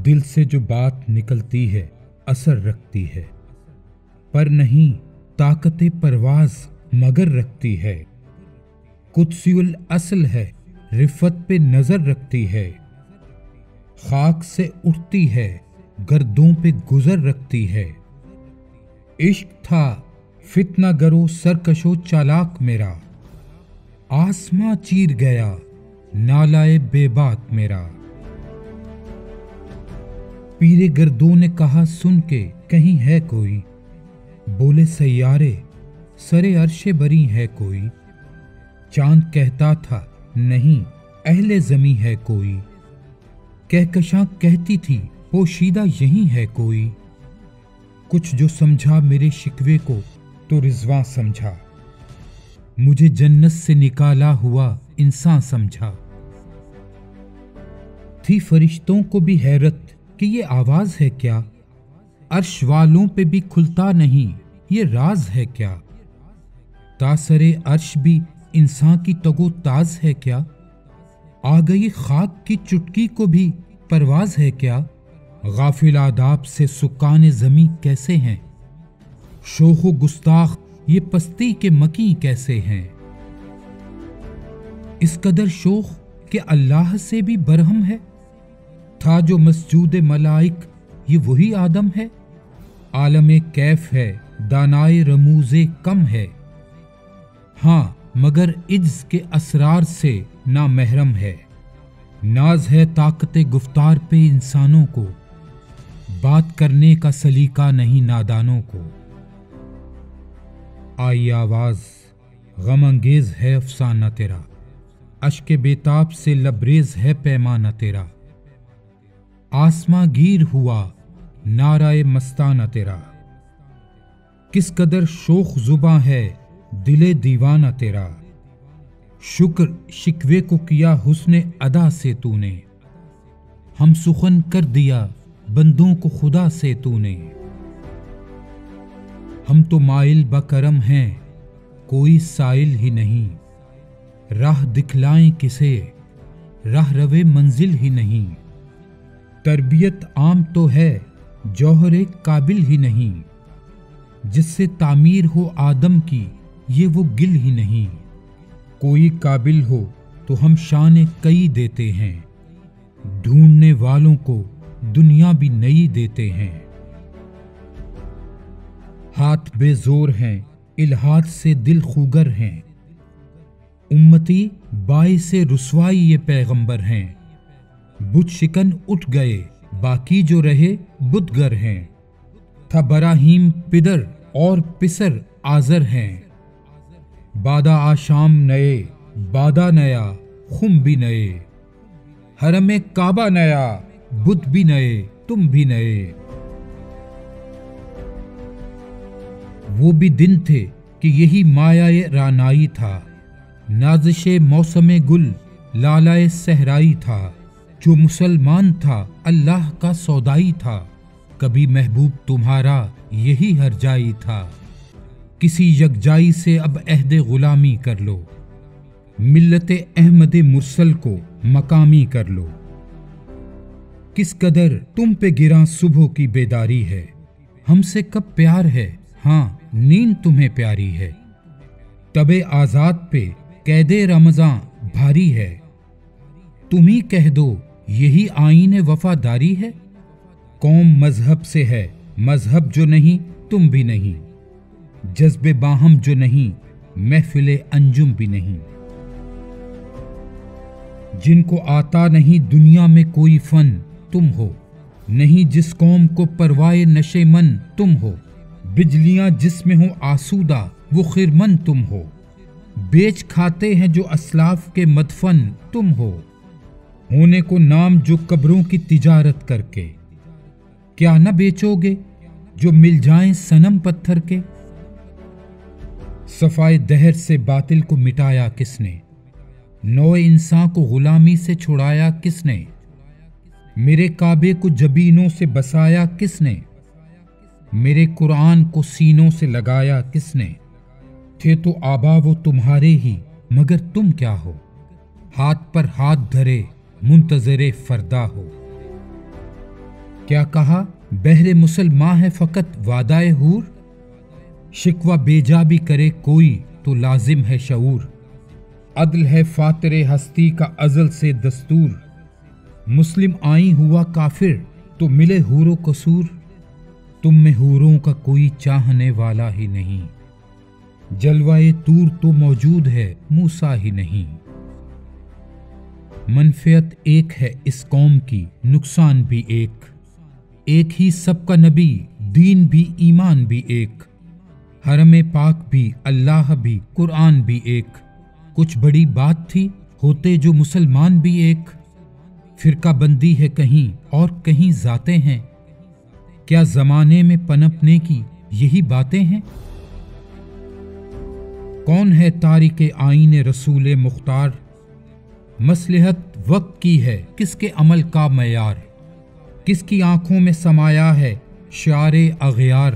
دل سے جو بات نکلتی ہے اثر رکھتی ہے، پر نہیں طاقت پرواز مگر رکھتی ہے۔ قدسی الاصل ہے، رفت پہ نظر رکھتی ہے، خاک سے اٹھتی ہے، گردوں پہ گزر رکھتی ہے۔ عشق تھا فتنہ گرو سرکشو چالاک میرا، آسماں چیر گیا نالائے بے باک میرا۔ پیرے گردوں نے کہا سن کے کہیں ہے کوئی، بولے سیارے سرے عرش بری ہے کوئی۔ چاند کہتا تھا نہیں اہل زمیں ہے کوئی، کہکشاں کہتی تھی پوشیدہ یہیں ہے کوئی۔ کچھ جو سمجھا میرے شکوے کو تو رضواں سمجھا، مجھے جنت سے نکالا ہوا انسان سمجھا۔ تھی فرشتوں کو بھی حیرت کہ یہ آواز ہے کیا، عرش والوں پہ بھی کھلتا نہیں یہ راز ہے کیا۔ تاثرِ عرش بھی انسان کی تگو تاز ہے کیا، آ گئی خاک کی چٹکی کو بھی پرواز ہے کیا۔ غافل آداب سے سکان زمیں کیسے ہیں، شوخ و گستاخ یہ پستی کے مکیں کیسے ہیں۔ اس قدر شوخ کہ اللہ سے بھی برہم ہے، تھا جو مسجود ملائک یہ وہی آدم ہے۔ عالم کیف ہے دانائے رموز کم ہے، ہاں مگر عجز کے اسرار سے نامحرم ہے۔ ناز ہے طاقت گفتار پہ انسانوں کو، بات کرنے کا سلیقہ نہیں نادانوں کو۔ آئی آواز غم انگیز ہے افسانہ تیرا، اشک بیتاب سے لبریز ہے پیمانہ تیرا۔ آسماں گیر ہوا نعرہ مستانہ تیرا، کس قدر شوخ زباں ہے دل دیوانہ تیرا۔ شکر شکوے کو کیا حسن ادا سے تو نے، ہم سخن کر دیا بندوں کو خدا سے تو نے۔ ہم تو مائل بکرم ہیں کوئی سائل ہی نہیں، راہ دکھلائیں کسے راہ روے منزل ہی نہیں۔ تربیت عام تو ہے جوہر قابل ہی نہیں، جس سے تعمیر ہو آدم کی یہ وہ گل ہی نہیں۔ کوئی قابل ہو تو ہم شان کئی دیتے ہیں، ڈھونڈنے والوں کو دنیا بھی نئی دیتے ہیں۔ ہاتھ بے زور ہیں الہات سے دل خوگر ہیں، امتی باعث رسوائی یہ پیغمبر ہیں۔ بت شکن اٹھ گئے باقی جو رہے بت گر ہیں، تھا براہیم پدر اور پسر آزر ہیں۔ بادہ آشام نئے بادہ نیا خم بھی نئے، حرم کعبہ نیا بت بھی نئے تم بھی نئے۔ وہ بھی دن تھے کہ یہی مایہ رعنائی تھا، نازش موسم گل لالائے صحرائی تھا۔ جو مسلمان تھا اللہ کا سودائی تھا، کبھی محبوب تمہارا یہی ہر جائی تھا۔ کسی یکجائی سے اب عہد غلامی کر لو، ملت احمد مرسل کو مقامی کر لو۔ کس قدر تم پہ گراں صبح کی بیداری ہے، ہم سے کب پیار ہے ہاں نیند تمہیں پیاری ہے۔ تب آزاد پہ قید رمضاں بھاری ہے، تم ہی کہہ دو یہی آئین وفاداری ہے۔ قوم مذہب سے ہے مذہب جو نہیں تم بھی نہیں، جذب باہم جو نہیں محفل انجم بھی نہیں۔ جن کو آتا نہیں دنیا میں کوئی فن تم ہو، نہیں جس قوم کو پروائے نشے من تم ہو۔ بجلیاں جس میں ہو آسودہ وہ خرمن تم ہو، بیچ کھاتے ہیں جو اسلاف کے مدفن تم ہو۔ ہونے کو نام جو قبروں کی تجارت کر کے، کیا نہ بیچو گے جو مل جائیں صنم پتھر کے۔ صفائے دہر سے باطل کو مٹایا کس نے، نوع انسان کو غلامی سے چھڑایا کس نے۔ میرے کعبے کو جبینوں سے بسایا کس نے، میرے قرآن کو سینوں سے لگایا کس نے۔ تھے تو آبا وہ تمہارے ہی مگر تم کیا ہو، ہاتھ پر ہاتھ دھرے منتظر فردا ہو۔ کیا کہا بہر مسلماں ہے فقط وعدہ حور، شکوہ بیجا بھی کرے کوئی تو لازم ہے شعور، عدل ہے فاتر ہستی کا ازل سے دستور، مسلم آئیں ہوا کافر تو ملے حور و قصور، تم میں حوروں کا کوئی چاہنے والا ہی نہیں، جلوائے طور تو موجود ہے موسیٰ ہی نہیں۔ منفعت ایک ہے اس قوم کی، نقصان بھی ایک ہی سب کا نبی، دین بھی ایمان بھی ایک، حرم پاک بھی اللہ بھی قرآن بھی ایک، کچھ بڑی بات تھی ہوتے جو مسلمان بھی ایک، فرقہ بندی ہے کہیں اور کہیں ذاتیں ہیں، کیا زمانے میں پنپنے کی یہی باتیں ہیں؟ کون ہے تارک آئین رسول مختار، مصلحت وقت کی ہے کس کے عمل کا معیار، کس کی آنکھوں میں سمایا ہے شعار اغیار،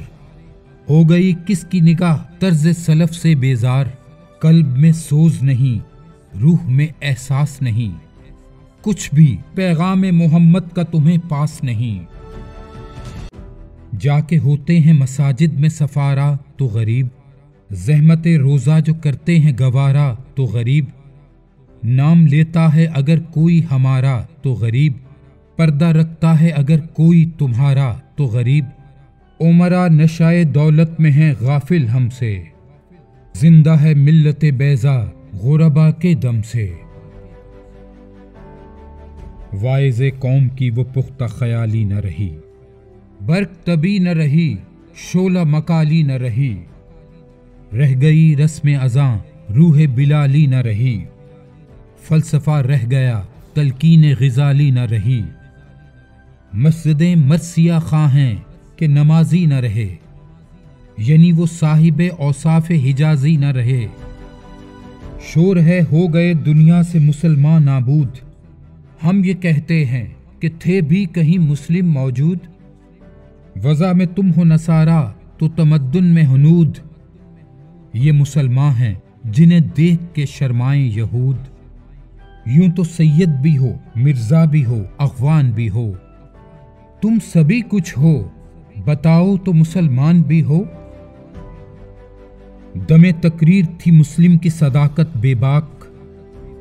ہو گئی کس کی نگاہ طرز سلف سے بیزار، قلب میں سوز نہیں روح میں احساس نہیں، کچھ بھی پیغام محمد کا تمہیں پاس نہیں، جا کے ہوتے ہیں مساجد میں سفارا تو غریب، زحمت روزہ جو کرتے ہیں گوارا تو غریب، نام لیتا ہے اگر کوئی ہمارا تو غریب، پردہ رکھتا ہے اگر کوئی تمہارا تو غریب، عمرہ نشائے دولت میں ہیں غافل ہم سے، زندہ ہے ملت بیضا غربا کے دم سے، واعظ قوم کی وہ پختہ خیالی نہ رہی، برق طبی نہ رہی شعلہ مکالی نہ رہی، رہ گئی رسم اذاں روح بلالی نہ رہی، فلسفہ رہ گیا تلقین غزالی نہ رہی، مسجدیں مرثیہ خواں ہیں کہ نمازی نہ رہے، یعنی وہ صاحب اوصاف حجازی نہ رہے، شور ہے ہو گئے دنیا سے مسلمان نابود، ہم یہ کہتے ہیں کہ تھے بھی کہیں مسلم موجود، وضع میں تم ہو نصارا تو تمدن میں ہنود، یہ مسلمان ہیں جنہیں دیکھ کے شرمائیں یہود، یوں تو سید بھی ہو مرزا بھی ہو اخوان بھی ہو، تم سبھی کچھ ہو بتاؤ تو مسلمان بھی ہو، دم تقریر تھی مسلم کی صداقت بے باک،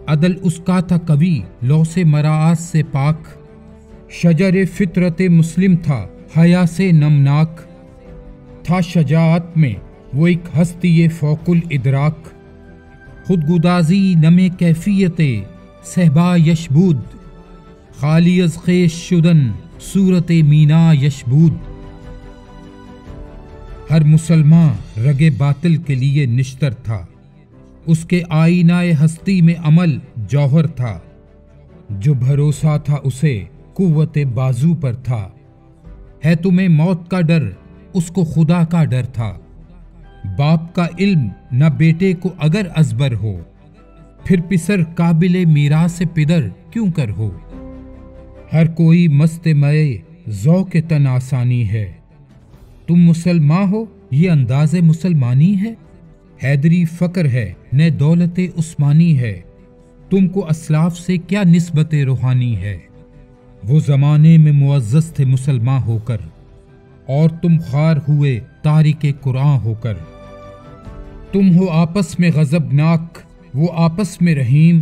عدل اس کا تھا کبھی لو سے مراعات سے پاک، شجر فطرت مسلم تھا حیا سے نمناک، تھا شجاعت میں وہ ایک ہستی فوق الادراک، خود گدازی نم کیفیت صحبا یشبود، خالی از خیش شدن صورت مینا یشبود، ہر مسلمان رگ باطل کے لیے نشتر تھا، اس کے آئینہ ہستی میں عمل جوہر تھا، جو بھروسہ تھا اسے قوت بازو پر تھا، ہے تمہیں موت کا ڈر اس کو خدا کا ڈر تھا، باپ کا علم نہ بیٹے کو اگر ازبر ہو، پھر پسر قابل میراث پدر کیوں کر ہو، ہر کوئی مست مئے ذوق تن آسانی ہے، تم مسلمان ہو یہ انداز مسلمانی ہے، حیدری فقر ہے نہ دولت عثمانی ہے، تم کو اسلاف سے کیا نسبت روحانی ہے، وہ زمانے میں معزز تھے مسلمان ہو کر، اور تم خوار ہوئے تارک قرآن ہو کر، تم ہو آپس میں غضبناک وہ آپس میں رحیم،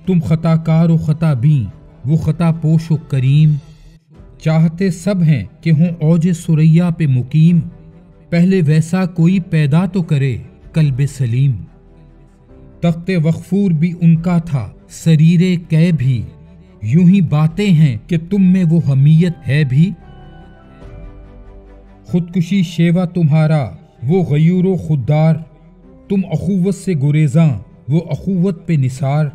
تم خطا کار و خطا بین وہ خطا پوش و کریم، چاہتے سب ہیں کہ ہوں اوج ثریا پہ مقیم، پہلے ویسا کوئی پیدا تو کرے قلب سلیم، تخت وقفور بھی ان کا تھا سریر کی بھی، یوں ہی باتیں ہیں کہ تم میں وہ حمیت ہے بھی، خودکشی شیوا تمہارا وہ غیور و خوددار، تم اخوت سے گریزاں وہ اخوت پہ نثار،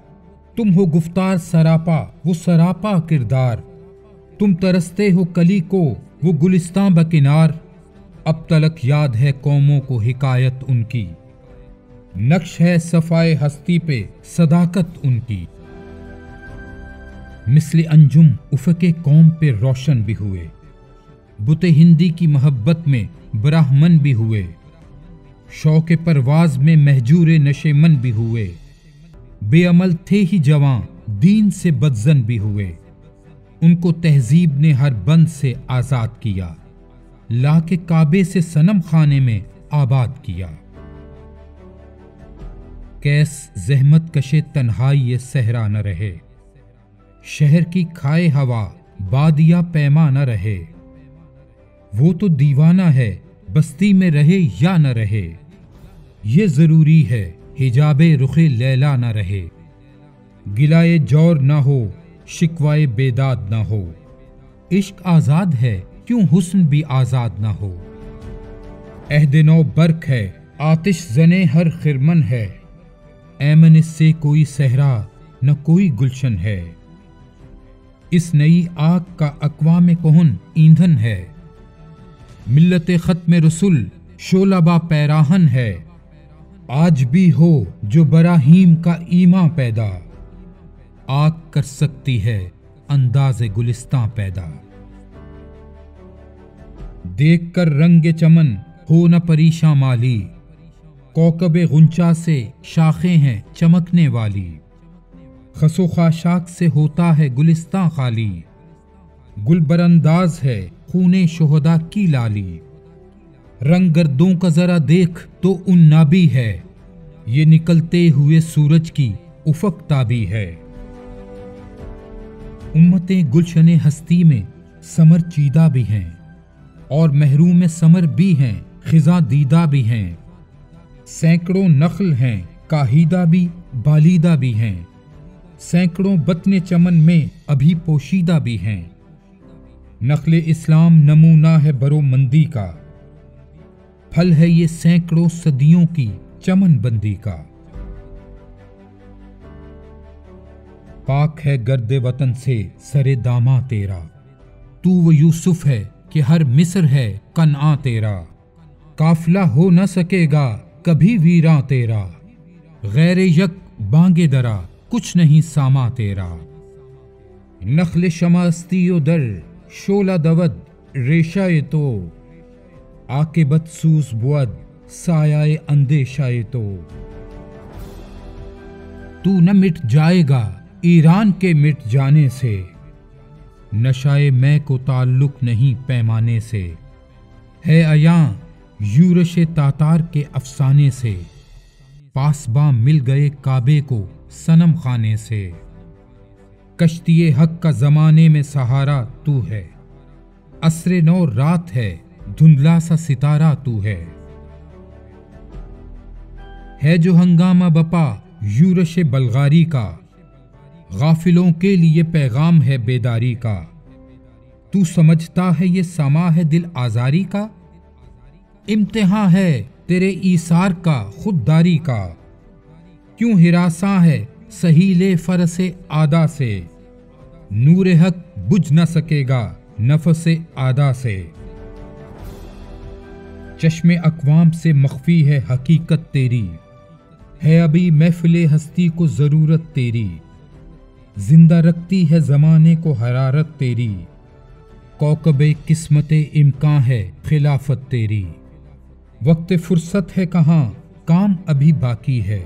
تم ہو گفتار سراپا وہ سراپا کردار، تم ترستے ہو کلی کو وہ گلستاں بکنار، اب تلک یاد ہے قوموں کو حکایت ان کی، نقش ہے صفائے ہستی پہ صداقت ان کی، مثل انجم افق قوم پہ روشن بھی ہوئے، بت ہندی کی محبت میں براہمن بھی ہوئے، شوق پرواز میں مہجور نشیمن بھی ہوئے، بے عمل تھے ہی جواں دین سے بدزن بھی ہوئے، ان کو تہذیب نے ہر بند سے آزاد کیا، لا کے کعبے سے صنم خانے میں آباد کیا۔ کیس زحمت کشے تنہائی یہ صحرا نہ رہے، شہر کی کھائے ہوا بادیہ پیما نہ رہے۔ وہ تو دیوانہ ہے بستی میں رہے یا نہ رہے، یہ ضروری ہے حجاب رخ لیلا نہ رہے۔ گلائے جور نہ ہو شکوائے بیداد نہ ہو، عشق آزاد ہے کیوں حسن بھی آزاد نہ ہو۔ عہد نو برق ہے آتش زنے ہر خرمن ہے، ایمن اس سے کوئی صحرا نہ کوئی گلشن ہے۔ اس نئی آگ کا اقوام کہن ایندھن ہے، ملت ختم رسول شعلہ با پیراہن ہے۔ آج بھی ہو جو براہیم کا ایمان پیدا، آگ کر سکتی ہے انداز گلستان پیدا۔ دیکھ کر رنگ چمن ہو نہ پریشاں مالی، کوکب غنچہ سے شاخیں ہیں چمکنے والی۔ خس و خاشاک سے ہوتا ہے گلستان خالی، گل برانداز ہے خون شہداء کی لالی۔ رنگ گردوں کا ذرا دیکھ تو ان نابی ہے، یہ نکلتے ہوئے سورج کی افق تابی ہے۔ امتیں گلشن ہستی میں سمر چیدہ بھی ہیں، اور محروم سمر بھی ہیں خزاں دیدہ بھی ہیں۔ سینکڑوں نخل ہیں کاہیدہ بھی بالیدہ بھی ہیں، سینکڑوں بطن چمن میں ابھی پوشیدہ بھی ہیں۔ نخل اسلام نمونہ ہے برو مندی کا، پھل ہے یہ سینکڑوں صدیوں کی چمن بندی کا۔ پاک ہے گرد وطن سے سر داماں تیرا، تو وہ یوسف ہے کہ ہر مصر ہے کنعاں تیرا۔ قافلہ ہو نہ سکے گا کبھی ویراں تیرا، غیر یک بانگے درا کچھ نہیں ساما تیرا۔ نخل شماستی و در شولہ دود ریشہ تو، عاقبت سوز بود سایہ اندیشہ تو۔ تو نہ مٹ جائے گا ایران کے مٹ جانے سے، نشائے میں کو تعلق نہیں پیمانے سے۔ ہے عیاں یورش تاتار کے افسانے سے، پاسباں مل گئے کعبے کو صنم خانے سے۔ کشتی حق کا زمانے میں سہارا تو ہے، عصر نو رات ہے دھندلا سا ستارہ تو ہے۔ ہے جو ہنگامہ بپا یورش بلغاری کا، غافلوں کے لیے پیغام ہے بیداری کا۔ تو سمجھتا ہے یہ سما ہے دل آزاری کا، امتحان ہے تیرے ایثار کا خودداری کا۔ کیوں ہراساں ہے سہیل فرس آدا سے، نور حق بجھ نہ سکے گا نفس آدا سے۔ چشم اقوام سے مخفی ہے حقیقت تیری، ہے ابھی محفل ہستی کو ضرورت تیری۔ زندہ رکھتی ہے زمانے کو حرارت تیری، کوکب قسمت امکان ہے خلافت تیری۔ وقت فرصت ہے کہاں کام ابھی باقی ہے،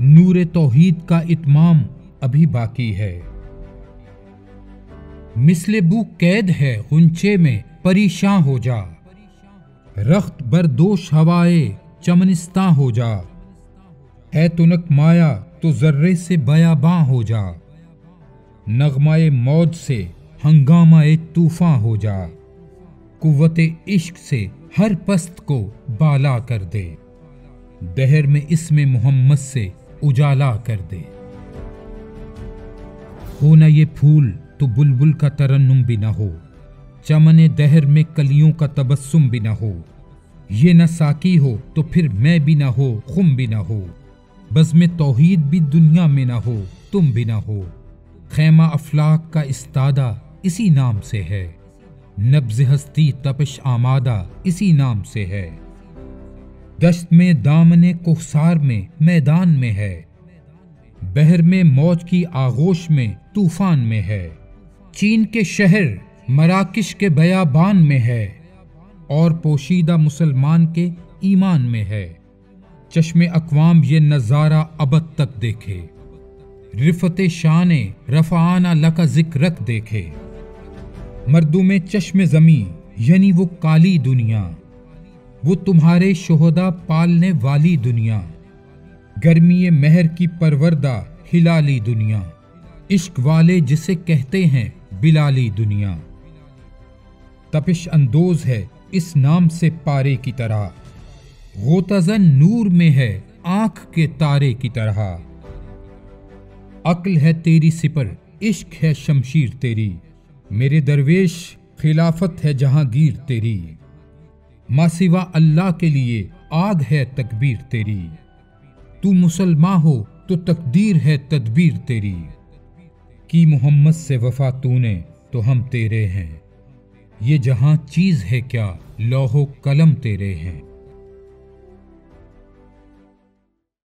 نور توحید کا اتمام ابھی باقی ہے۔ مثل بو قید ہے غنچے میں پریشاں ہو جا، رخت بردوش ہوائے چمنستاں ہو جا۔ ہے تنک مایا تو ذرے سے بیاباں ہو جا، نغمہ موج سے ہنگامہ طوفاں ہو جا۔ قوت عشق سے ہر پست کو بالا کر دے، دہر میں اسم محمد سے اجالا کر دے۔ ہو نہ یہ پھول تو بلبل کا ترنم بھی نہ ہو، چمن دہر میں کلیوں کا تبسم بھی نہ ہو۔ یہ نہ ساقی ہو تو پھر میں بھی نہ ہو خم بھی نہ ہو، بزم توحید بھی دنیا میں نہ ہو تم بھی نہ ہو۔ خیمہ افلاک کا استادہ اسی نام سے ہے، نبض ہستی تپش آمادہ اسی نام سے ہے۔ دشت میں دامن کوثر میں میدان میں ہے، بحر میں موج کی آغوش میں طوفان میں ہے۔ چین کے شہر مراکش کے بیابان میں ہے، اور پوشیدہ مسلمان کے ایمان میں ہے۔ چشم اقوام یہ نظارہ ابد تک دیکھے، رفت شان رفعانہ لکا ذکرک دیکھے۔ مردوں میں چشم زمیں یعنی وہ کالی دنیا، وہ تمہارے شہداء پالنے والی دنیا، گرمی مہر کی پروردہ ہلالی دنیا، عشق والے جسے کہتے ہیں بلالی دنیا، تپش اندوز ہے اس نام سے پارے کی طرح، غوطہ نور میں ہے آنکھ کے تارے کی طرح، عقل ہے تیری سپر عشق ہے شمشیر تیری، میرے درویش خلافت ہے جہانگیر تیری، ما سوا اللہ کے لیے آگ ہے تکبیر تیری، تو مسلمان ہو تو تقدیر ہے تدبیر تیری، کی محمد سے وفا تو نے تو ہم تیرے ہیں، یہ جہاں چیز ہے کیا لوح و قلم تیرے ہیں۔